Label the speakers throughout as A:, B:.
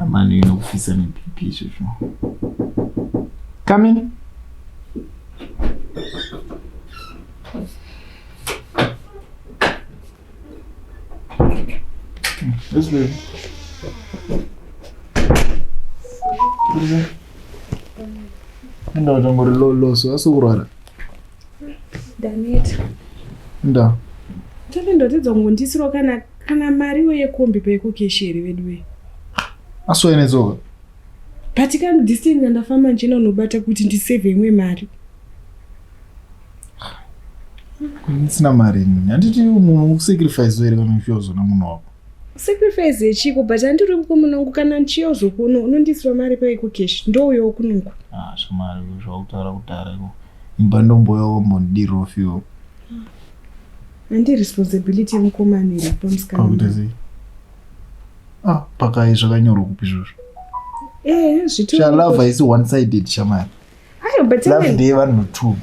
A: Amani inokufisa nepipi izvozvo. Come in. Yes, baby. Nda utangori loso asikurwara.
B: Daneta.
A: Nda.
B: Ndotedza ngondisiro kana mari yekombi pekukesheri vedwe.
A: Aswenetsoka.
B: Patika distance ndafamba njena unobata kuti ndisave imwe mari.
A: Sina mari nini. Handiti munhu sacrifice here kana uchiyozo namunhu wako.
B: Sacrifice yechiko but andiri mukomana kana nchiyozo kuno unondisira mari pekukeshi ndouyo kunungu.
A: Shamari zvakutaura kudhara iko. Imba ndomboyo mbondiro fio.
B: Andi responsibility mukomana iri pamusikana.
A: Pakutezi. Pakai zvakanyorwa kupi izvozvo.
B: Zvitu.
A: Love is one sided shamari.
B: Ayo but
A: love day vanhu two.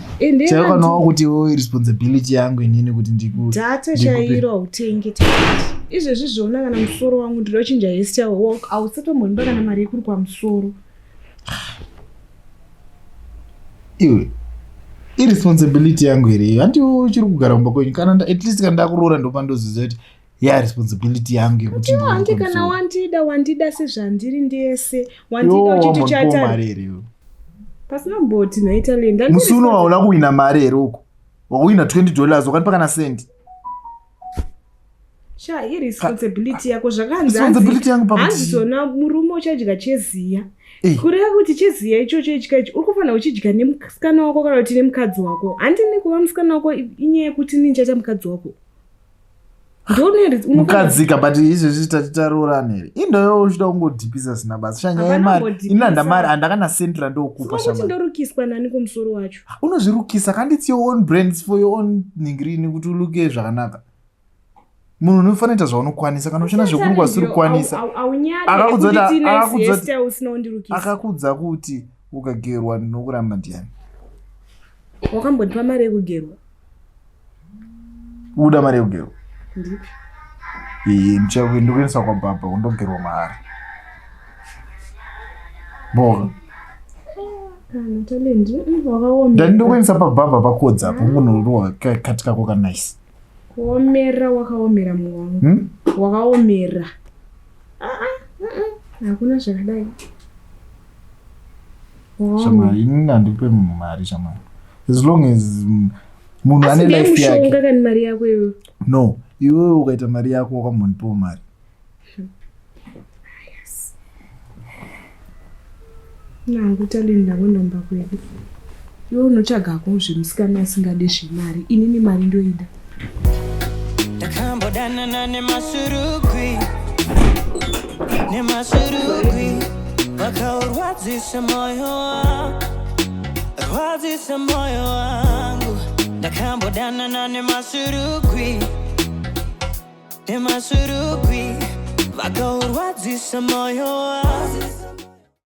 A: Chaikanawo kuti responsibility yangu inini kuti ndiku.
B: Data chairo utenge tikati. Izvezvi zvona kana musoro wangu ndinochinja hairstyle walk ausatomboimba kana mari yekuri kwamusoro.
A: Iwe irresponsibility yangu here handi uchiri kugara mumba kwenyu kana at least kana ndakuroora ndopa ndoziva kuti responsibility yangu yekuti
B: handi kana wandida sezvandiri ndese wandida uchiti chata
A: mari here
B: pasina mboti naita lenda
A: musuno wauna kuwina mari here uko wawina $20 wakanipa kana sendi
B: irresponsibility yako zvakanzi zona murume uchadya cheziya kureva kuti cheziya ichocho ichikachi uri kufanira uchidya nemusikana wako kana kuti nemukadzi wako handini kuva musikana wako inyaya yekuti ninchaita mukadzi wako
A: mukadzika but izvezvi tatitarorana here indoyo uchida kungodhipisa sina basa shanyaya yemari inanda mari handakana sendira ndokupa
B: kuti ndorukiswa nani kumusoro wacho
A: unozvirukisa kanditsi your own brands for your own ningirini kuti uluke zvakanaka munhu unofanira kuita zvaunokwanisa kana uchina zvekuri kwasiri kukwanisa akakudza kuti ukagerwa ndinokuramba ndiani
B: wakambondipa mari yekugerwa
A: uda mari yekugerwa ndikuendesa kwababa undogerwa mahari boka ndandinokuendesa pababa pakodza apo munhu kati kako kanice
B: kuomera wakaomera mwangu wakaomera hakuna zvakadai
A: shamari inini handipe mari shamari as long as munhu ane life yake
B: kani mari yako iwe
A: no iwewe ukaita mari yako wakambonipawo mari
B: nangu talinda ngondomba kwedu iwe unotsvagako zvemusikana asingade zvemari inini mari ndoida ndakambodanana nemasurugwi vakaurwadzisa moyo wangu ndakambodanana nemasurugwi vakaurwadzisa moyo wangu